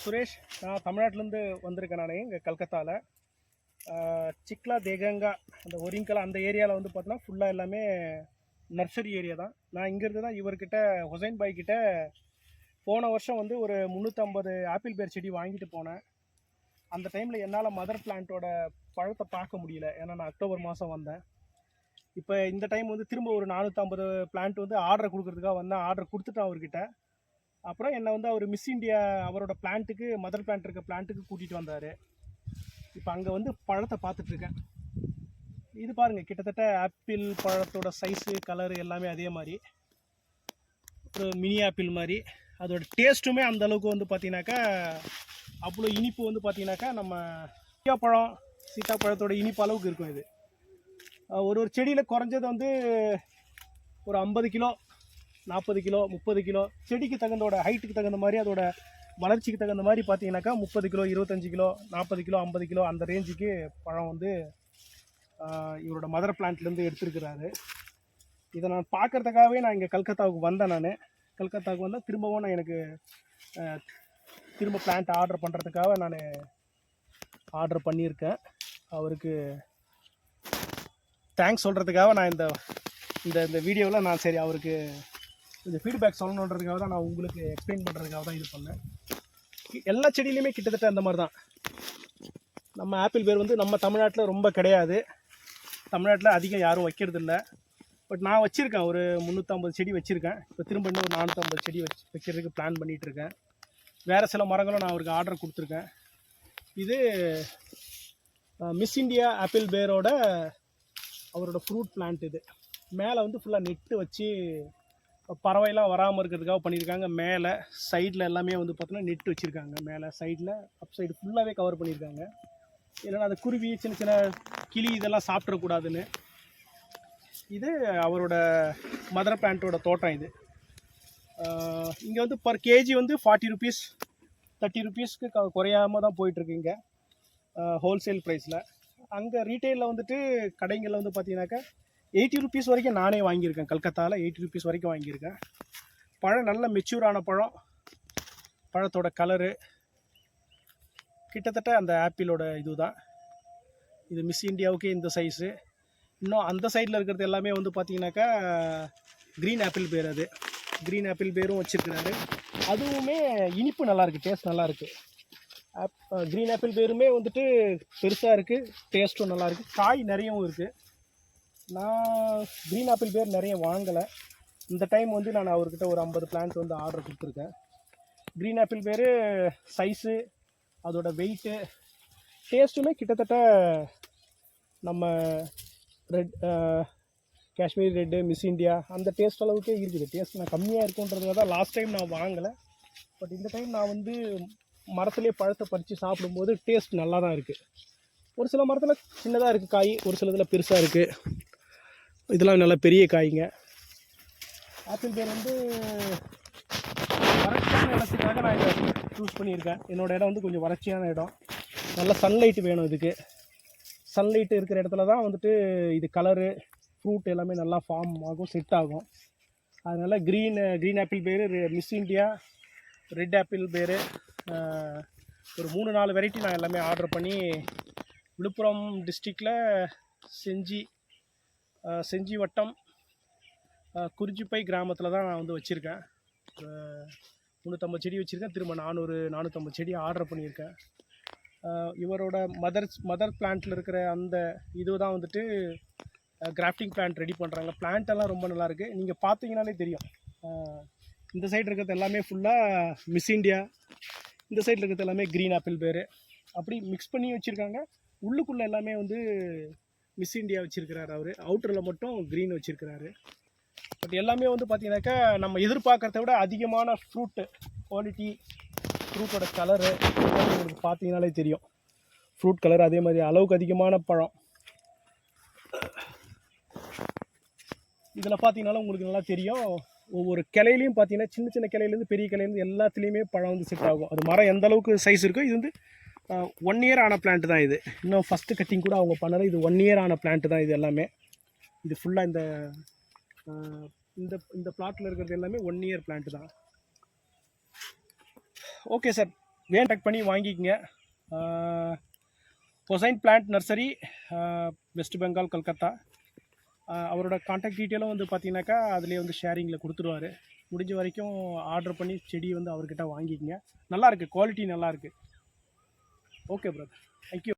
சுரேஷ், நான் தமிழ்நாட்டிலேருந்து வந்திருக்கேன். நான் இங்கே கல்கத்தாவில் சிக்லா தேகங்கா அந்த ஒரிங்கலா அந்த ஏரியாவில் வந்து பார்த்தோன்னா ஃபுல்லாக எல்லாமே நர்சரி ஏரியா தான். நான் இங்கேருந்து தான் இவர்கிட்ட ஹுசைன் பாய் கிட்ட போன வருஷம் வந்து ஒரு 350 ஆப்பிள் பேர் செடி வாங்கிட்டு போனேன். அந்த டைமில் என்னால் மதர் பிளான்ட்டோட பழத்தை பார்க்க முடியல, ஏன்னா நான் அக்டோபர் மாதம் வந்தேன். இப்போ இந்த டைம் வந்து திரும்ப ஒரு 450 பிளான்ட் வந்து ஆர்டர் கொடுக்குறதுக்காக வந்தேன். ஆர்டர் கொடுத்துட்டேன் அவர்கிட்ட. அப்புறம் என்னை வந்து அவர் மிஸ் இந்தியா அவரோட பிளான்ட்டுக்கு மதர் பிளான்ட் இருக்க பிளான்ட்டுக்கு கூட்டிகிட்டு வந்தார். இப்போ அங்கே வந்து பழத்தை பார்த்துட்ருக்கேன். இது பாருங்கள், கிட்டத்தட்ட ஆப்பிள் பழத்தோட சைஸு கலரு எல்லாமே அதே மாதிரி ஒரு மினி ஆப்பிள் மாதிரி. அதோட டேஸ்ட்டுமே அந்தளவுக்கு வந்து பார்த்தீங்கன்னாக்கா அவ்வளோ இனிப்பு வந்து பார்த்தீங்கன்னாக்கா நம்ம சீத்தாப்பழத்தோட இனிப்பு அளவுக்கு இருக்கும். இது ஒரு செடியில் குறைஞ்சது வந்து ஒரு 50 கிலோ 40 கிலோ 30 கிலோ செடிக்கு தகுந்தோட ஹைட்டுக்கு தகுந்த மாதிரி அதோட வளர்ச்சிக்கு தகுந்த மாதிரி பார்த்தீங்கன்னாக்கா 30 கிலோ 25 கிலோ 40 கிலோ 50 கிலோ அந்த ரேஞ்சுக்கு பழம் வந்து இவரோட மதர் பிளான்ட்லேருந்து எடுத்துருக்கிறாரு. இதை நான் பார்க்குறதுக்காகவே நான் இங்கே கல்கத்தாவுக்கு வந்தேன். நான் கல்கத்தாவுக்கு வந்தால் திரும்பவும் நான் எனக்கு திரும்ப பிளான்ட் ஆர்டர் பண்ணுறதுக்காக நான் ஆர்டர் பண்ணியிருக்கேன். அவருக்கு தேங்க்ஸ் சொல்கிறதுக்காக நான் இந்த இந்த இந்த வீடியோவில் நான் சரி அவருக்கு கொஞ்சம் ஃபீட்பேக் சொல்லணுன்றதுக்காக தான் நான் உங்களுக்கு எக்ஸ்பிளைன் பண்ணுறதுக்காக தான் இது பண்ணேன். எல்லா செடியிலையுமே கிட்டத்தட்ட அந்த மாதிரி தான். நம்ம ஆப்பிள் பேர் வந்து நம்ம தமிழ்நாட்டில் ரொம்ப கிடையாது, தமிழ்நாட்டில் அதிகம் யாரும் வைக்கிறதில்ல. பட் நான் வச்சுருக்கேன், ஒரு 350 செடி வச்சுருக்கேன். இப்போ திரும்ப இன்னும் ஒரு 450 செடி வைக்கிறதுக்கு பிளான் பண்ணிகிட்ருக்கேன். வேறு சில மரங்களும் நான் அவருக்கு ஆர்டர் கொடுத்துருக்கேன். இது மிஸ் இந்தியா ஆப்பிள் பேரோட அவரோட ஃப்ரூட் பிளான்ட். இது மேலே வந்து ஃபுல்லாக நெட்டு வச்சு பறவைலாம் வராமல் இருக்கிறதுக்காக பண்ணியிருக்காங்க. மேலே சைடில் எல்லாமே வந்து பார்த்தோன்னா நெட் வச்சுருக்காங்க. மேலே சைடில் அப் சைடு ஃபுல்லாகவே கவர் பண்ணியிருக்காங்க. ஏன்னா அந்த குருவி சின்ன சின்ன கிளி இதெல்லாம் சாப்பிட்றக்கூடாதுன்னு. இது அவரோட மதர் பிளான்ட்டோட தோட்டம். இது இங்கே வந்து பர் கேஜி வந்து 40 ருபீஸ் 30 ருபீஸ்க்கு குறையாமல் தான் போயிட்டுருக்கு இங்கே ஹோல்சேல் ப்ரைஸில். அங்கே ரீட்டெயிலில் வந்துட்டு கடைங்களில் வந்து பார்த்தீங்கன்னாக்கா 80 ருபீஸ் வரைக்கும் நானே வாங்கியிருக்கேன். கல்கத்தாவில் 80 ருபீஸ் வரைக்கும் வாங்கியிருக்கேன். பழம் நல்ல மெச்சூரான பழம். பழத்தோட கலரு கிட்டத்தட்ட அந்த ஆப்பிளோட இது தான். இது மிஸ் இந்தியாவுக்கே இந்த சைஸு. இன்னும் அந்த சைடில் இருக்கிறது எல்லாமே வந்து பார்த்திங்கனாக்கா க்ரீன் ஆப்பிள் பேர். அது க்ரீன் ஆப்பிள் பேரும் வச்சுருக்கிறாரு. அதுவுமே இனிப்பு நல்லாயிருக்கு, டேஸ்ட் நல்லாயிருக்கு. க்ரீன் ஆப்பிள் பேருமே வந்துட்டு பெருசாக இருக்குது, டேஸ்ட்டும் நல்லாயிருக்கு, காய் நிறையவும் இருக்குது. நான் க்ரீன் ஆப்பிள் பேர் நிறைய வாங்கலை. இந்த டைம் வந்து நான் அவர்கிட்ட ஒரு 50 பிளான்ட் வந்து ஆர்டர் கொடுத்துருக்கேன். க்ரீன் ஆப்பிள் பேர் சைஸு அதோட வெயிட்டு டேஸ்ட்டுமே கிட்டத்தட்ட நம்ம red Kashmir red miss India அந்த டேஸ்ட் அளவுக்கே இருக்குது. டேஸ்ட் நான் கம்மியாக இருக்குன்றதுனால தான் லாஸ்ட் டைம் நான் வாங்கலை. பட் இந்த டைம் நான் வந்து மரத்துலேயே பழத்தை பறித்து சாப்பிடும்போது டேஸ்ட் நல்லா தான் இருக்குது. ஒரு சில மரத்தில் சின்னதாக இருக்குது காய், ஒரு சில இதில் பெருசாக இருக்குது. இதெல்லாம் நல்லா பெரிய காய்ங்க. ஆப்பிள் பேர் வந்து வறட்சியான இடத்துக்காக நான் இதை சூஸ் பண்ணியிருக்கேன். என்னோடய இடம் வந்து கொஞ்சம் வறட்சியான இடம், நல்ல சன்லைட்டு வேணும். இதுக்கு சன்லைட்டு இருக்கிற இடத்துல தான் வந்துட்டு இது கலரு ஃப்ரூட் எல்லாமே நல்லா ஃபார்ம் ஆகும், செட் ஆகும். அதனால் க்ரீன் ஆப்பிள் பேர், மிஸ் இந்தியா ரெட் ஆப்பிள் பேர், ஒரு 3-4 வெரைட்டி நான் எல்லாமே ஆர்டர் பண்ணி விழுப்புரம் டிஸ்ட்ரிக்டில் செஞ்சி வட்டம் குறிஞ்சிப்பை கிராமத்தில் தான் நான் வந்து வச்சுருக்கேன். 350 செடி வச்சுருக்கேன். திரும்ப 450 செடி ஆர்டர் பண்ணியிருக்கேன். இவரோட மதர் பிளான்ட்டில் இருக்கிற அந்த இது தான் வந்துட்டு கிராஃப்டிங் பிளான்ட் ரெடி பண்ணுறாங்க. பிளான்ட்டெல்லாம் ரொம்ப நல்லாயிருக்கு. நீங்கள் பார்த்தீங்கன்னாலே தெரியும். இந்த சைடு இருக்கிறது எல்லாமே ஃபுல்லாக மிஸ் இந்தியா, இந்த சைடில் இருக்கிறது எல்லாமே க்ரீன் ஆப்பிள் பேர். அப்படி மிக்ஸ் பண்ணி வச்சுருக்காங்க. உள்ளுக்குள்ளே எல்லாமே வந்து மிஸ் இந்தியா வச்சுருக்கிறாரு அவர். அவுட்டரில் மட்டும் க்ரீன் வச்சுருக்கிறாரு. பட் எல்லாமே வந்து பார்த்தீங்கன்னாக்கா நம்ம எதிர்பார்க்குறத விட அதிகமான ஃப்ரூட்டு குவாலிட்டி, ஃப்ரூட்டோட கலரு உங்களுக்கு பார்த்தீங்கனாலே தெரியும். ஃப்ரூட் கலர் அதே மாதிரி அளவுக்கு அதிகமான பழம். இதில் பார்த்தீங்கனாலும் உங்களுக்கு நல்லா தெரியும். ஒவ்வொரு கிளையிலையும் பார்த்தீங்கன்னா சின்ன சின்ன கிளையிலேருந்து பெரிய கிளையிலேருந்து எல்லாத்துலேயுமே பழம் வந்து செட் ஆகும். அது மரம் எந்த அளவுக்கு சைஸ் இருக்கோ. இது வந்து 1 இயர் ஆன பிளான்ட் தான். இது இன்னும் ஃபஸ்ட்டு கட்டிங் கூட அவங்க பண்ணலை. இது 1 இயர் ஆன பிளான்ட் தான். இது எல்லாமே இது ஃபுல்லாக இந்த பிளாட்டில் இருக்கிறது எல்லாமே 1 இயர் பிளான்ட் தான். ஓகே சார், கான்டாக்ட் பண்ணி வாங்கிக்கங்க. Hossain plant nursery, West Bengal, Calcutta. அவரோட கான்டாக்ட் டீட்டெயிலும் வந்து பார்த்தீங்கன்னாக்கா அதுலேயே வந்து ஷேரிங்கில் கொடுத்துருவாரு. முடிஞ்ச வரைக்கும் ஆர்டர் பண்ணி செடி வந்து அவர்கிட்ட வாங்கிக்கங்க. நல்லாயிருக்கு, குவாலிட்டி நல்லாயிருக்கு. Okay brother, thank you.